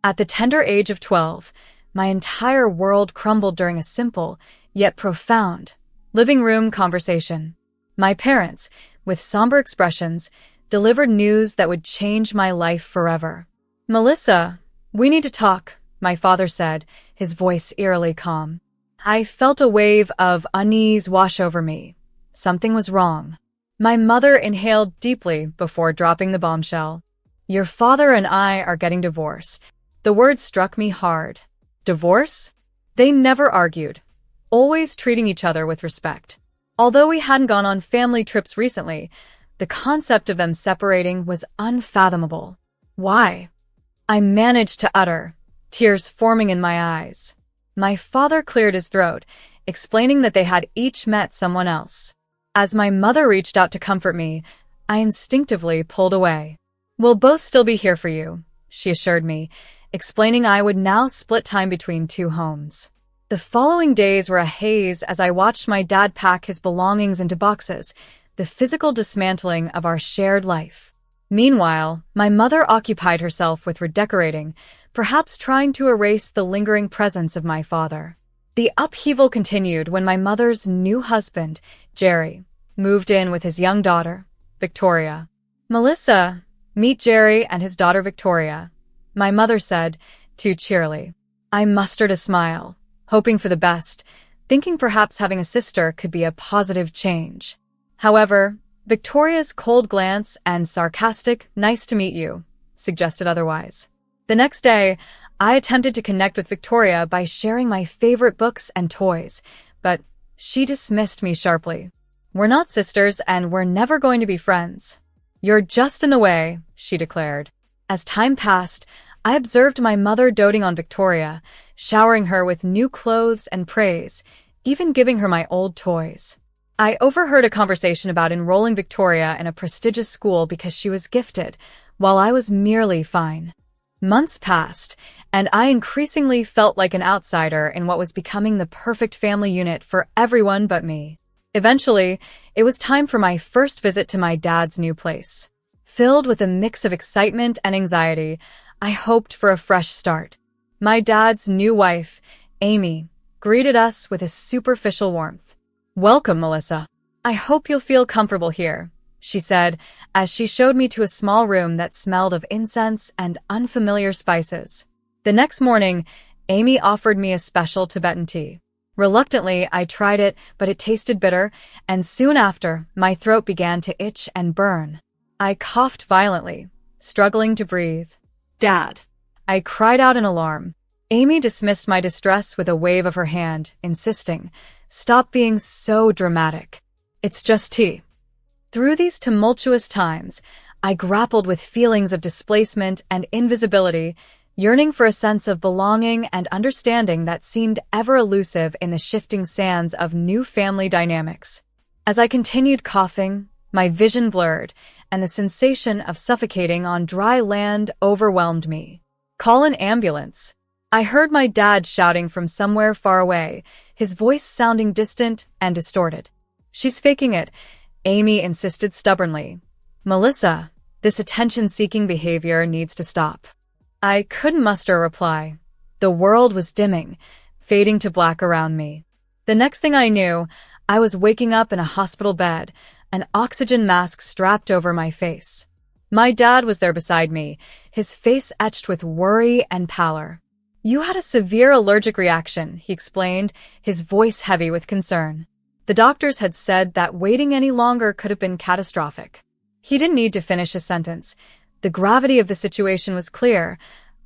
At the tender age of 12, my entire world crumbled during a simple, yet profound, living room conversation. My parents, with somber expressions, delivered news that would change my life forever. "Melissa, we need to talk," my father said, his voice eerily calm. I felt a wave of unease wash over me. Something was wrong. My mother inhaled deeply before dropping the bombshell. "Your father and I are getting divorced." The word struck me hard. Divorce? They never argued, always treating each other with respect. Although we hadn't gone on family trips recently, the concept of them separating was unfathomable. Why? I managed to utter, tears forming in my eyes. My father cleared his throat, explaining that they had each met someone else. As my mother reached out to comfort me, I instinctively pulled away. "We'll both still be here for you," she assured me, explaining I would now split time between two homes. The following days were a haze as I watched my dad pack his belongings into boxes, the physical dismantling of our shared life. Meanwhile, my mother occupied herself with redecorating, perhaps trying to erase the lingering presence of my father. The upheaval continued when my mother's new husband, Jerry, moved in with his young daughter, Victoria. "Melissa, meet Jerry and his daughter Victoria," my mother said, too cheerily. I mustered a smile, hoping for the best, thinking perhaps having a sister could be a positive change. However, Victoria's cold glance and sarcastic "nice to meet you" suggested otherwise. The next day, I attempted to connect with Victoria by sharing my favorite books and toys, but she dismissed me sharply. "We're not sisters and we're never going to be friends." "You're just in the way," she declared. As time passed, I observed my mother doting on Victoria, showering her with new clothes and praise, even giving her my old toys. I overheard a conversation about enrolling Victoria in a prestigious school because she was gifted, while I was merely fine. Months passed, and I increasingly felt like an outsider in what was becoming the perfect family unit for everyone but me. Eventually, it was time for my first visit to my dad's new place. Filled with a mix of excitement and anxiety, I hoped for a fresh start. My dad's new wife, Amy, greeted us with a superficial warmth. "Welcome, Melissa. I hope you'll feel comfortable here," she said, as she showed me to a small room that smelled of incense and unfamiliar spices. The next morning, Amy offered me a special Tibetan tea. Reluctantly, I tried it, but it tasted bitter, and soon after, my throat began to itch and burn. I coughed violently, struggling to breathe. "Dad!" I cried out in alarm. Amy dismissed my distress with a wave of her hand, insisting, "Stop being so dramatic. It's just tea." Through these tumultuous times, I grappled with feelings of displacement and invisibility, yearning for a sense of belonging and understanding that seemed ever elusive in the shifting sands of new family dynamics. As I continued coughing, my vision blurred, and the sensation of suffocating on dry land overwhelmed me. "Call an ambulance." I heard my dad shouting from somewhere far away, his voice sounding distant and distorted. "She's faking it," Amy insisted stubbornly. "Melissa, this attention-seeking behavior needs to stop." I couldn't muster a reply. The world was dimming, fading to black around me. The next thing I knew, I was waking up in a hospital bed, an oxygen mask strapped over my face. My dad was there beside me, his face etched with worry and pallor. "You had a severe allergic reaction," he explained, his voice heavy with concern. The doctors had said that waiting any longer could have been catastrophic. He didn't need to finish his sentence. The gravity of the situation was clear.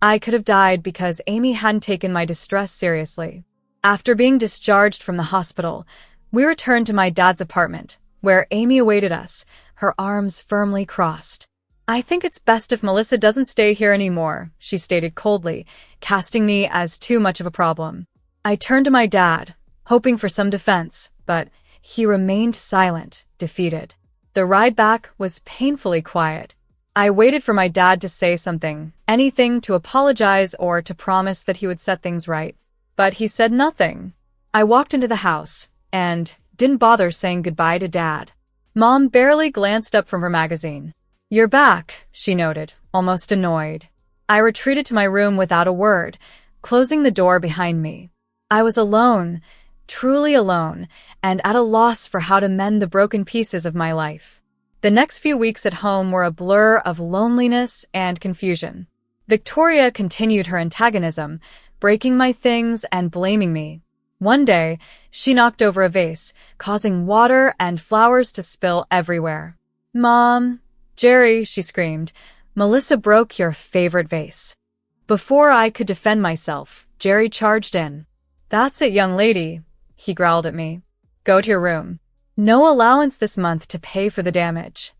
I could have died because Amy hadn't taken my distress seriously. After being discharged from the hospital, we returned to my dad's apartment, where Amy awaited us, her arms firmly crossed. "I think it's best if Melissa doesn't stay here anymore," she stated coldly, casting me as too much of a problem. I turned to my dad, hoping for some defense, but he remained silent, defeated. The ride back was painfully quiet. I waited for my dad to say something, anything to apologize or to promise that he would set things right. But he said nothing. I walked into the house and didn't bother saying goodbye to Dad. Mom barely glanced up from her magazine. "You're back," she noted, almost annoyed. I retreated to my room without a word, closing the door behind me. I was alone, truly alone, and at a loss for how to mend the broken pieces of my life. The next few weeks at home were a blur of loneliness and confusion. Victoria continued her antagonism, breaking my things and blaming me. One day, she knocked over a vase, causing water and flowers to spill everywhere. "Mom, Jerry," she screamed, "Melissa broke your favorite vase." Before I could defend myself, Jerry charged in. "That's it, young lady," he growled at me. "Go to your room. No allowance this month to pay for the damage."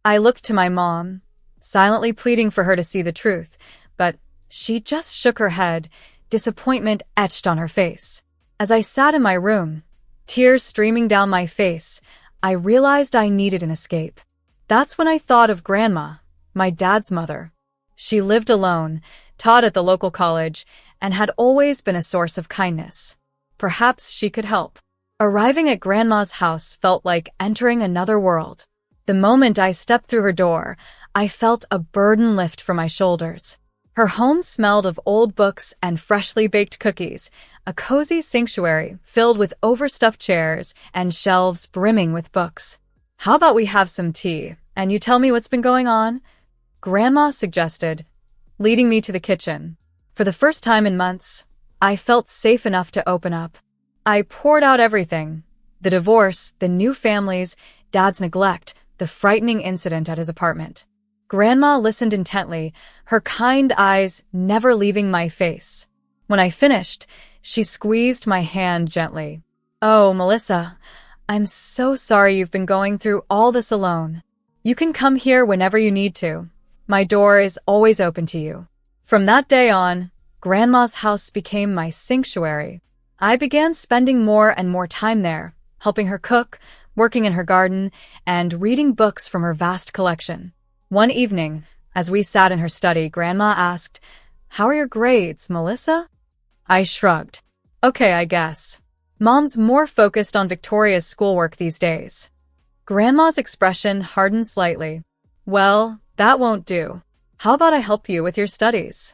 I looked to my mom, silently pleading for her to see the truth, but she just shook her head, disappointment etched on her face. As I sat in my room, tears streaming down my face, I realized I needed an escape. That's when I thought of Grandma, my dad's mother. She lived alone, taught at the local college, and had always been a source of kindness. Perhaps she could help. Arriving at Grandma's house felt like entering another world. The moment I stepped through her door, I felt a burden lift from my shoulders. Her home smelled of old books and freshly baked cookies, a cozy sanctuary filled with overstuffed chairs and shelves brimming with books. "How about we have some tea, and you tell me what's been going on?" Grandma suggested, leading me to the kitchen. For the first time in months, I felt safe enough to open up. I poured out everything: the divorce, the new families, Dad's neglect, the frightening incident at his apartment. Grandma listened intently, her kind eyes never leaving my face. When I finished, she squeezed my hand gently. "Oh, Melissa, I'm so sorry you've been going through all this alone. You can come here whenever you need to. My door is always open to you." From that day on, Grandma's house became my sanctuary. I began spending more and more time there, helping her cook, working in her garden, and reading books from her vast collection. One evening, as we sat in her study, Grandma asked, "How are your grades, Melissa?" I shrugged. "Okay, I guess. Mom's more focused on Victoria's schoolwork these days." Grandma's expression hardened slightly. "Well, that won't do. How about I help you with your studies?"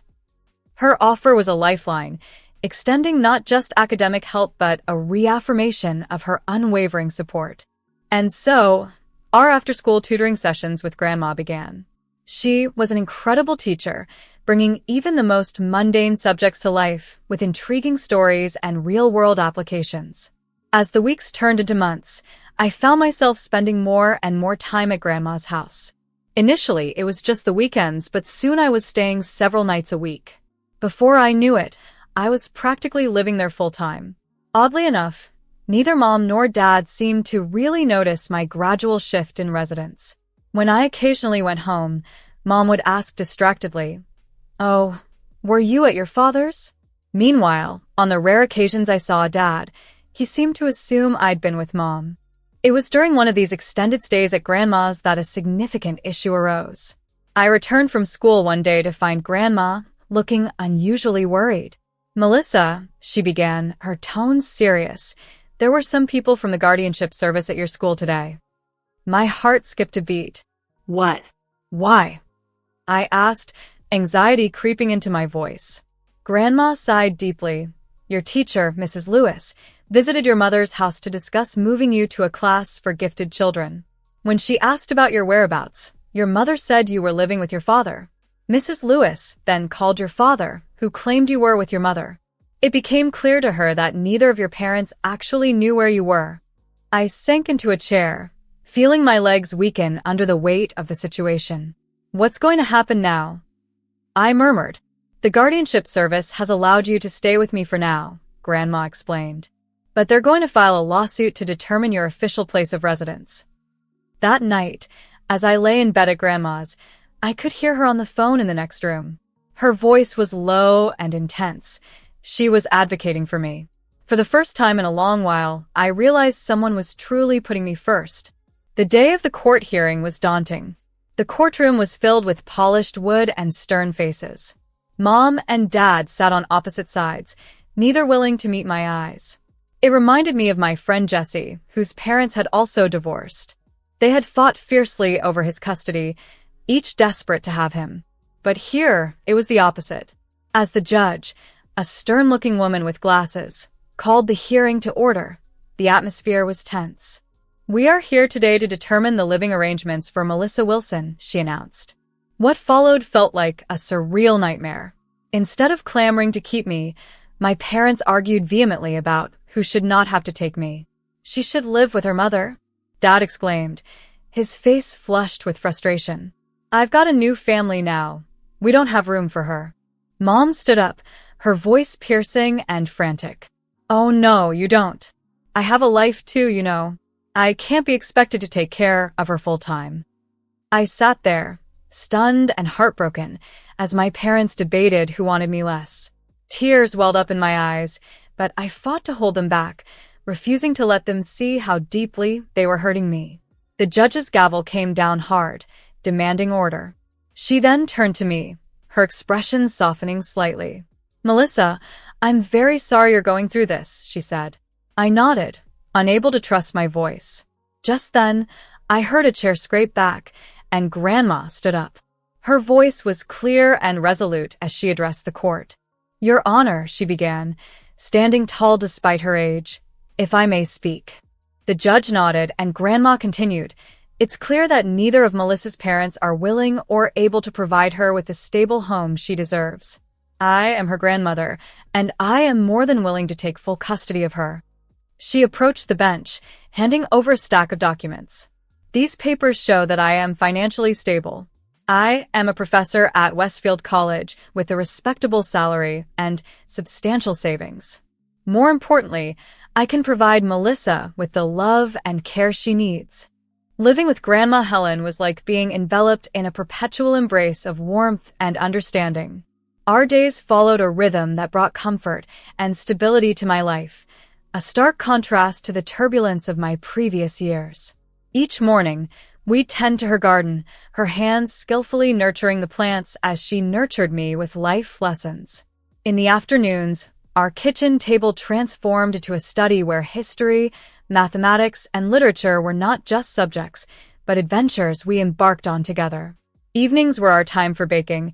Her offer was a lifeline, extending not just academic help but a reaffirmation of her unwavering support. And so, our after-school tutoring sessions with Grandma began. She was an incredible teacher, bringing even the most mundane subjects to life with intriguing stories and real-world applications. As the weeks turned into months, I found myself spending more and more time at Grandma's house. Initially, it was just the weekends, but soon I was staying several nights a week. Before I knew it, I was practically living there full-time. Oddly enough, neither Mom nor Dad seemed to really notice my gradual shift in residence. When I occasionally went home, Mom would ask distractedly, "Oh, were you at your father's?" Meanwhile, on the rare occasions I saw Dad, he seemed to assume I'd been with Mom. It was during one of these extended stays at Grandma's that a significant issue arose. I returned from school one day to find Grandma looking unusually worried. "Melissa," she began, her tone serious, "there were some people from the guardianship service at your school today." My heart skipped a beat. "What?" "Why?" I asked, anxiety creeping into my voice. Grandma sighed deeply. "Your teacher, Mrs. Lewis, visited your mother's house to discuss moving you to a class for gifted children. When she asked about your whereabouts, your mother said you were living with your father. Mrs. Lewis then called your father, who claimed you were with your mother. It became clear to her that neither of your parents actually knew where you were." I sank into a chair, feeling my legs weaken under the weight of the situation. "What's going to happen now?" I murmured. "The guardianship service has allowed you to stay with me for now," Grandma explained. "But they're going to file a lawsuit to determine your official place of residence." That night, as I lay in bed at Grandma's, I could hear her on the phone in the next room. Her voice was low and intense. She was advocating for me. For the first time in a long while, I realized someone was truly putting me first. The day of the court hearing was daunting. The courtroom was filled with polished wood and stern faces. Mom and Dad sat on opposite sides, neither willing to meet my eyes. It reminded me of my friend Jesse, whose parents had also divorced. They had fought fiercely over his custody, each desperate to have him. But here, it was the opposite. As the judge, a stern-looking woman with glasses, called the hearing to order, the atmosphere was tense. "We are here today to determine the living arrangements for Melissa Wilson," she announced. What followed felt like a surreal nightmare. Instead of clamoring to keep me, my parents argued vehemently about who should not have to take me. "She should live with her mother," Dad exclaimed, his face flushed with frustration. "I've got a new family now. We don't have room for her." Mom stood up, her voice piercing and frantic. "Oh no, you don't. I have a life too, you know. I can't be expected to take care of her full-time." I sat there, stunned and heartbroken, as my parents debated who wanted me less. Tears welled up in my eyes, but I fought to hold them back, refusing to let them see how deeply they were hurting me. The judge's gavel came down hard, demanding order. She then turned to me, her expression softening slightly. "Melissa, I'm very sorry you're going through this," she said. I nodded, unable to trust my voice. Just then, I heard a chair scrape back, and Grandma stood up. Her voice was clear and resolute as she addressed the court. "Your Honor," she began, standing tall despite her age, "if I may speak." The judge nodded, and Grandma continued, "It's clear that neither of Melissa's parents are willing or able to provide her with the stable home she deserves. I am her grandmother, and I am more than willing to take full custody of her." She approached the bench, handing over a stack of documents. "These papers show that I am financially stable. I am a professor at Westfield College with a respectable salary and substantial savings. More importantly, I can provide Melissa with the love and care she needs." Living with Grandma Helen was like being enveloped in a perpetual embrace of warmth and understanding. Our days followed a rhythm that brought comfort and stability to my life, a stark contrast to the turbulence of my previous years. Each morning, we'd tend to her garden, her hands skillfully nurturing the plants as she nurtured me with life lessons. In the afternoons, our kitchen table transformed into a study where history, mathematics, and literature were not just subjects, but adventures we embarked on together. Evenings were our time for baking,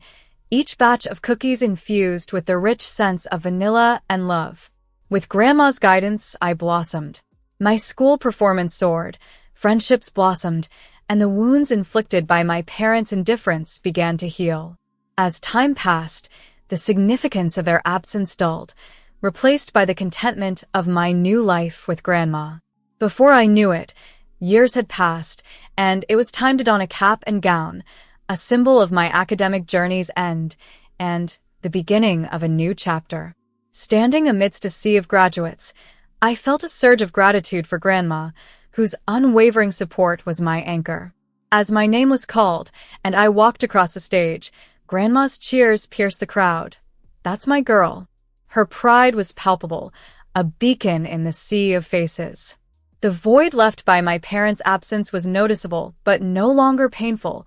each batch of cookies infused with the rich sense of vanilla and love. With Grandma's guidance, I blossomed. My school performance soared, friendships blossomed, and the wounds inflicted by my parents' indifference began to heal. As time passed, the significance of their absence dulled, replaced by the contentment of my new life with Grandma. Before I knew it, years had passed, and it was time to don a cap and gown, a symbol of my academic journey's end, and the beginning of a new chapter. Standing amidst a sea of graduates, I felt a surge of gratitude for Grandma, whose unwavering support was my anchor. As my name was called, and I walked across the stage, Grandma's cheers pierced the crowd. "That's my girl." Her pride was palpable, a beacon in the sea of faces. The void left by my parents' absence was noticeable, but no longer painful.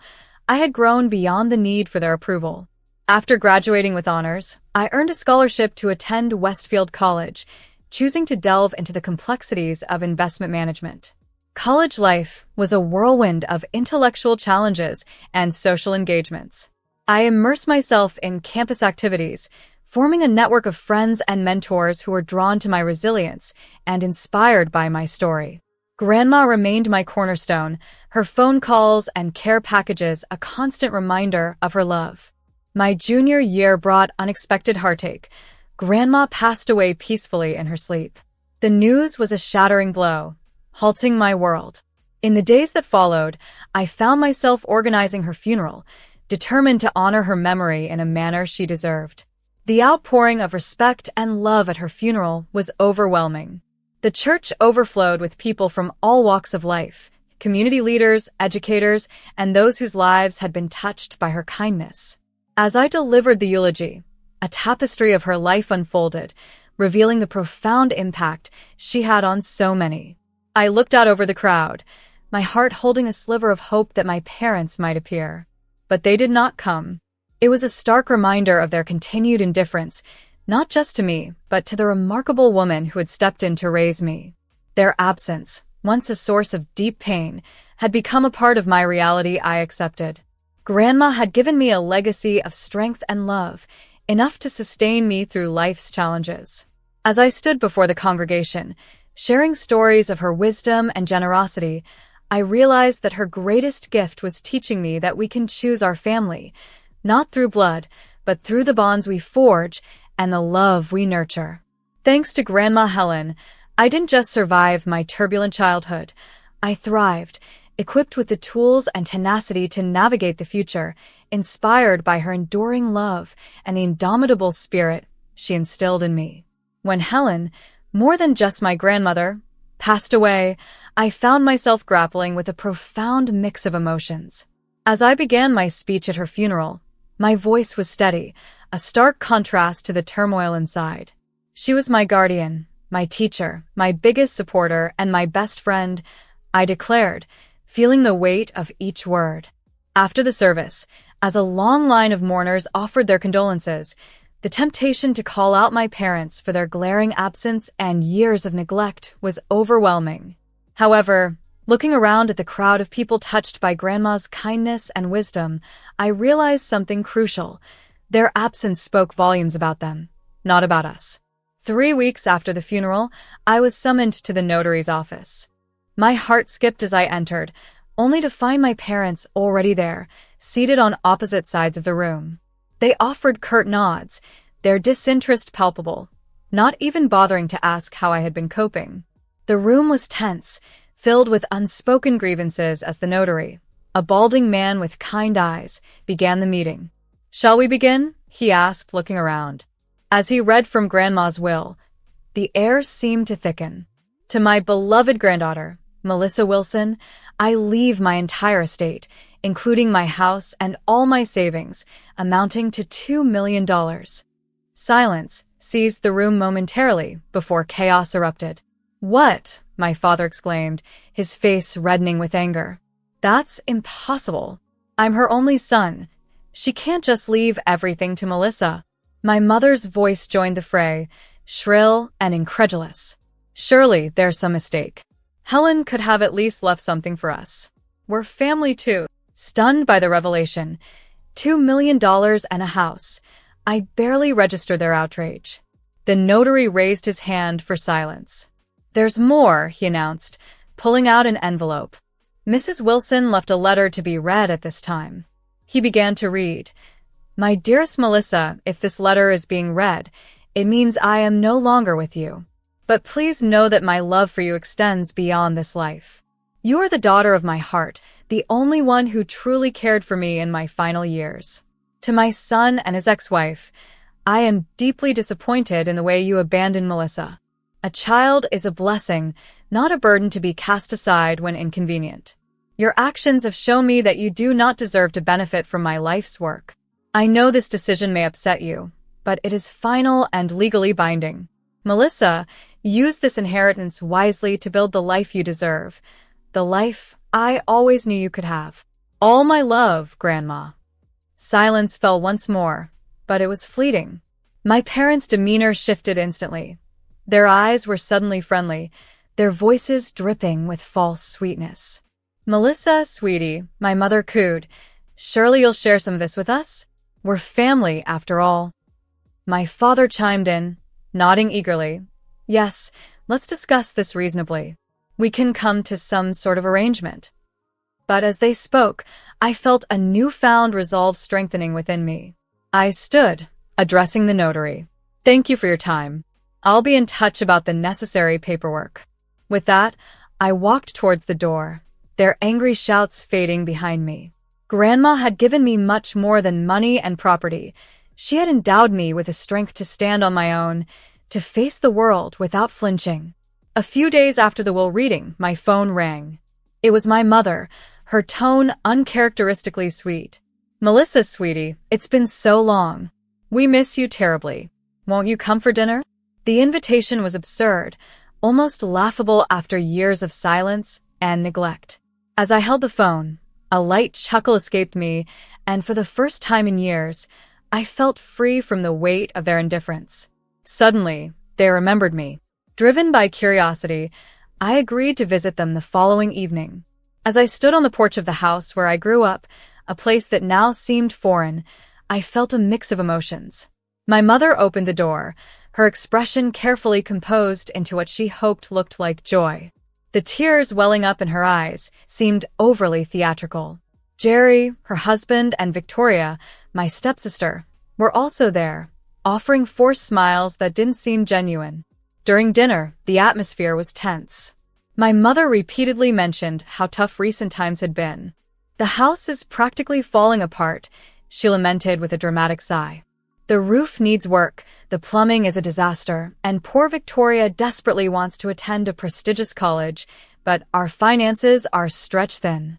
I had grown beyond the need for their approval. After graduating with honors, I earned a scholarship to attend Westfield College, choosing to delve into the complexities of investment management. College life was a whirlwind of intellectual challenges and social engagements. I immersed myself in campus activities, forming a network of friends and mentors who were drawn to my resilience and inspired by my story. Grandma remained my cornerstone, her phone calls and care packages a constant reminder of her love. My junior year brought unexpected heartache. Grandma passed away peacefully in her sleep. The news was a shattering blow, halting my world. In the days that followed, I found myself organizing her funeral, determined to honor her memory in a manner she deserved. The outpouring of respect and love at her funeral was overwhelming. The church overflowed with people from all walks of life, community leaders, educators, and those whose lives had been touched by her kindness. As I delivered the eulogy, a tapestry of her life unfolded, revealing the profound impact she had on so many. I looked out over the crowd, my heart holding a sliver of hope that my parents might appear. But they did not come. It was a stark reminder of their continued indifference, not just to me, but to the remarkable woman who had stepped in to raise me. Their absence, once a source of deep pain, had become a part of my reality I accepted. Grandma had given me a legacy of strength and love, enough to sustain me through life's challenges. As I stood before the congregation, sharing stories of her wisdom and generosity, I realized that her greatest gift was teaching me that we can choose our family, not through blood, but through the bonds we forge and the love we nurture. Thanks to Grandma Helen, I didn't just survive my turbulent childhood. I thrived, equipped with the tools and tenacity to navigate the future, inspired by her enduring love and the indomitable spirit she instilled in me. When Helen, more than just my grandmother, passed away, I found myself grappling with a profound mix of emotions. As I began my speech at her funeral, my voice was steady, a stark contrast to the turmoil inside. She was my guardian, my teacher, my biggest supporter, and my best friend, I declared, feeling the weight of each word. After the service, as a long line of mourners offered their condolences, the temptation to call out my parents for their glaring absence and years of neglect was overwhelming. However, looking around at the crowd of people touched by Grandma's kindness and wisdom, I realized something crucial. Their absence spoke volumes about them, not about us. 3 weeks after the funeral, I was summoned to the notary's office. My heart skipped as I entered, only to find my parents already there, seated on opposite sides of the room. They offered curt nods, their disinterest palpable, not even bothering to ask how I had been coping. The room was tense, filled with unspoken grievances as the notary, a balding man with kind eyes, began the meeting. "Shall we begin?" he asked, looking around. As he read from Grandma's will, the air seemed to thicken. "To my beloved granddaughter, Melissa Wilson, I leave my entire estate, including my house and all my savings, amounting to $2 million. Silence seized the room momentarily before chaos erupted. "What?" my father exclaimed, his face reddening with anger. "That's impossible. I'm her only son. She can't just leave everything to Melissa." My mother's voice joined the fray, shrill and incredulous. "Surely there's some mistake. Helen could have at least left something for us. We're family too." Stunned by the revelation, $2 million and a house, I barely registered their outrage. The notary raised his hand for silence. "There's more," he announced, pulling out an envelope. Mrs. Wilson left a letter to be read at this time. He began to read. "My dearest Melissa, if this letter is being read, it means I am no longer with you. But please know that my love for you extends beyond this life. You are the daughter of my heart, the only one who truly cared for me in my final years. To my son and his ex-wife, I am deeply disappointed in the way you abandoned Melissa. A child is a blessing, not a burden to be cast aside when inconvenient. Your actions have shown me that you do not deserve to benefit from my life's work. I know this decision may upset you, but it is final and legally binding. Melissa, use this inheritance wisely to build the life you deserve, the life I always knew you could have. All my love, Grandma." Silence fell once more, but it was fleeting. My parents' demeanor shifted instantly. Their eyes were suddenly friendly, their voices dripping with false sweetness. "Melissa, sweetie," my mother cooed, "surely you'll share some of this with us? We're family, after all." My father chimed in, nodding eagerly. "Yes, let's discuss this reasonably. We can come to some sort of arrangement." But as they spoke, I felt a newfound resolve strengthening within me. I stood, addressing the notary. "Thank you for your time. I'll be in touch about the necessary paperwork." With that, I walked towards the door, their angry shouts fading behind me. Grandma had given me much more than money and property. She had endowed me with the strength to stand on my own, to face the world without flinching. A few days after the will reading, my phone rang. It was my mother, her tone uncharacteristically sweet. "Melissa, sweetie, it's been so long. We miss you terribly. Won't you come for dinner?" The invitation was absurd, almost laughable after years of silence and neglect. As I held the phone, a light chuckle escaped me, and for the first time in years, I felt free from the weight of their indifference. Suddenly, they remembered me. Driven by curiosity, I agreed to visit them the following evening. As I stood on the porch of the house where I grew up, a place that now seemed foreign, I felt a mix of emotions. My mother opened the door, her expression carefully composed into what she hoped looked like joy. The tears welling up in her eyes seemed overly theatrical. Jerry, her husband, and Victoria, my stepsister, were also there, offering forced smiles that didn't seem genuine. During dinner, the atmosphere was tense. My mother repeatedly mentioned how tough recent times had been. "The house is practically falling apart," she lamented with a dramatic sigh. "The roof needs work, the plumbing is a disaster, and poor Victoria desperately wants to attend a prestigious college, but our finances are stretched thin."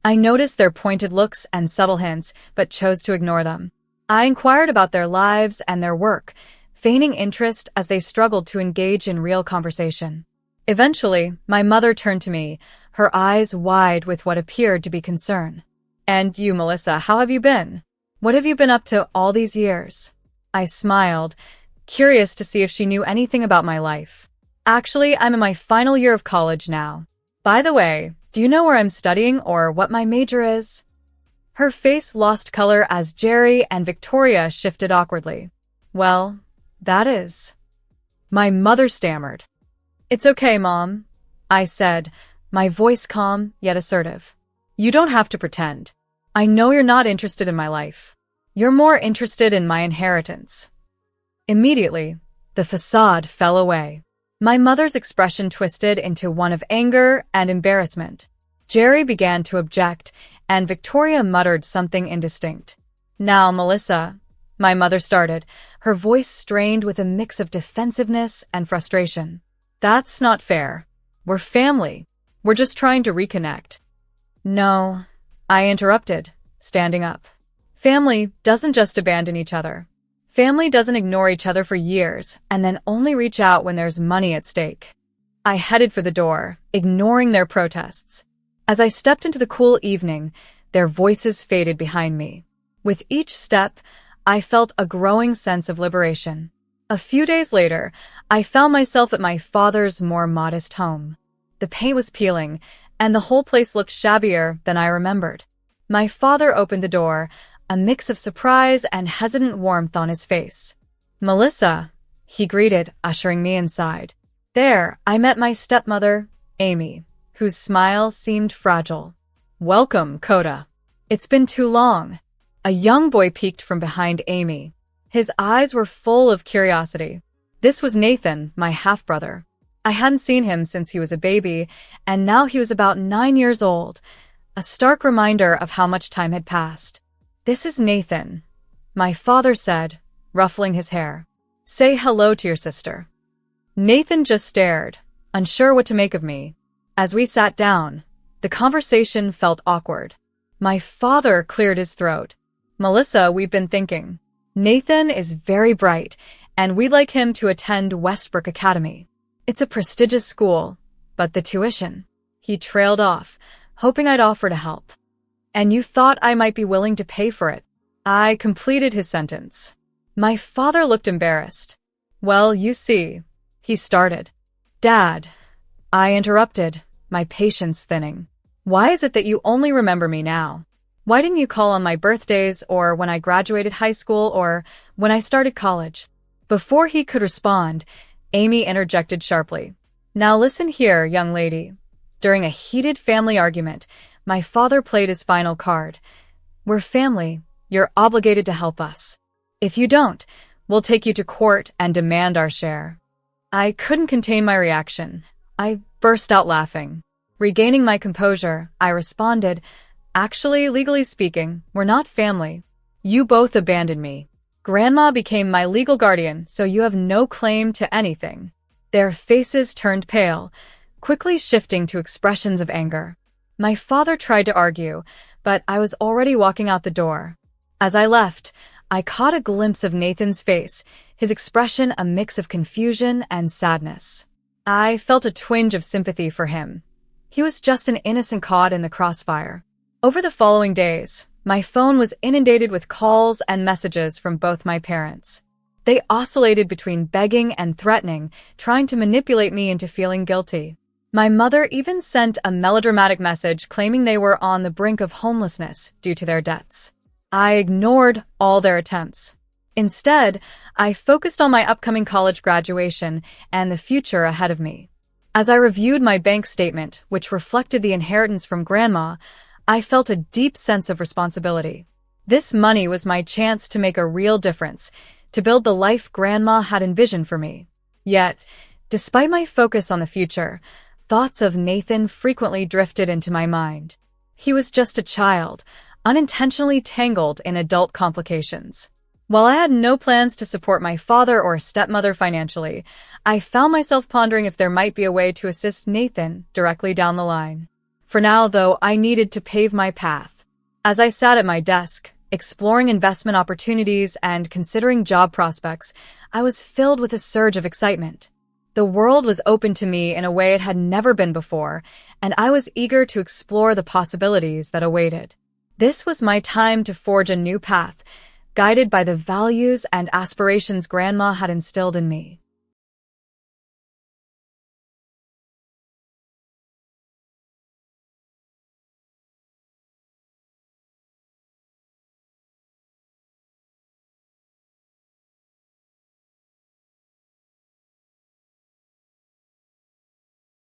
I noticed their pointed looks and subtle hints, but chose to ignore them. I inquired about their lives and their work, feigning interest as they struggled to engage in real conversation. Eventually, my mother turned to me, her eyes wide with what appeared to be concern. "And you, Melissa, how have you been? What have you been up to all these years?" I smiled, curious to see if she knew anything about my life. "Actually, I'm in my final year of college now. By the way, do you know where I'm studying or what my major is?" Her face lost color as Jerry and Victoria shifted awkwardly. "Well, that is..." My mother stammered. "It's okay, Mom," I said, my voice calm yet assertive. "You don't have to pretend. I know you're not interested in my life. You're more interested in my inheritance." Immediately, the facade fell away. My mother's expression twisted into one of anger and embarrassment. Jerry began to object, and Victoria muttered something indistinct. "Now, Melissa," my mother started, her voice strained with a mix of defensiveness and frustration. "That's not fair. We're family. We're just trying to reconnect." "No," I interrupted, standing up. "Family doesn't just abandon each other. Family doesn't ignore each other for years and then only reach out when there's money at stake." I headed for the door, ignoring their protests. As I stepped into the cool evening, their voices faded behind me. With each step, I felt a growing sense of liberation. A few days later, I found myself at my father's more modest home. The paint was peeling, and the whole place looked shabbier than I remembered. My father opened the door, a mix of surprise and hesitant warmth on his face. "Melissa," he greeted, ushering me inside. There, I met my stepmother, Amy, whose smile seemed fragile. "Welcome, Coda. It's been too long." A young boy peeked from behind Amy. His eyes were full of curiosity. This was Nathan, my half-brother. I hadn't seen him since he was a baby, and now he was about 9 years old, a stark reminder of how much time had passed. "This is Nathan," my father said, ruffling his hair. "Say hello to your sister." Nathan just stared, unsure what to make of me. As we sat down, the conversation felt awkward. My father cleared his throat. "Melissa, we've been thinking. Nathan is very bright, and we'd like him to attend Westbrook Academy. It's a prestigious school, but the tuition..." He trailed off, hoping I'd offer to help. "And you thought I might be willing to pay for it?" I completed his sentence. My father looked embarrassed. "Well, you see," he started. "Dad," I interrupted, my patience thinning. "Why is it that you only remember me now? Why didn't you call on my birthdays or when I graduated high school or when I started college?" Before he could respond, Amy interjected sharply. "Now listen here, young lady." During a heated family argument, my father played his final card. "We're family. You're obligated to help us. If you don't, we'll take you to court and demand our share." I couldn't contain my reaction. I burst out laughing. Regaining my composure, I responded, "Actually, legally speaking, we're not family. You both abandoned me. Grandma became my legal guardian, so you have no claim to anything." Their faces turned pale, quickly shifting to expressions of anger. My father tried to argue, but I was already walking out the door. As I left, I caught a glimpse of Nathan's face, his expression a mix of confusion and sadness. I felt a twinge of sympathy for him. He was just an innocent caught in the crossfire. Over the following days, my phone was inundated with calls and messages from both my parents. They oscillated between begging and threatening, trying to manipulate me into feeling guilty. My mother even sent a melodramatic message claiming they were on the brink of homelessness due to their debts. I ignored all their attempts. Instead, I focused on my upcoming college graduation and the future ahead of me. As I reviewed my bank statement, which reflected the inheritance from Grandma, I felt a deep sense of responsibility. This money was my chance to make a real difference, to build the life Grandma had envisioned for me. Yet, despite my focus on the future, thoughts of Nathan frequently drifted into my mind. He was just a child, unintentionally tangled in adult complications. While I had no plans to support my father or stepmother financially, I found myself pondering if there might be a way to assist Nathan directly down the line. For now, though, I needed to pave my path. As I sat at my desk, exploring investment opportunities and considering job prospects, I was filled with a surge of excitement. The world was open to me in a way it had never been before, and I was eager to explore the possibilities that awaited. This was my time to forge a new path, guided by the values and aspirations Grandma had instilled in me.